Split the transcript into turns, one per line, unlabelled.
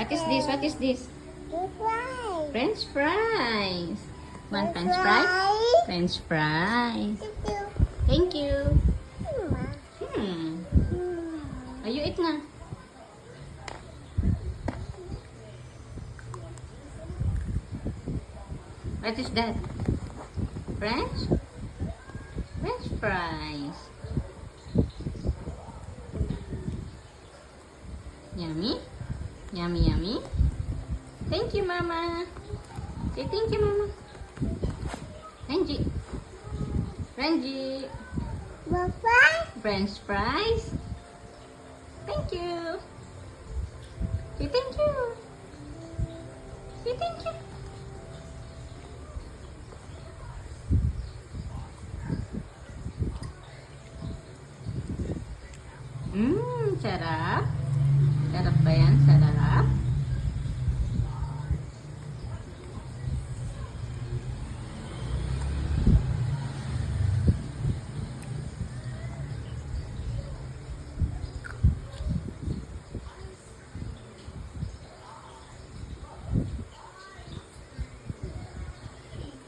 What is this? What is this?
Fry.
French fries. Want French fries? French fries. Thank you. Hmm. You eat na. What is that? French? French fries. Yummy? Yummy, yummy? Thank you, Mama. Say thank you, Mama. Renji. Renji. French fries. Thank you. Say thank you. Say thank you. Sarap.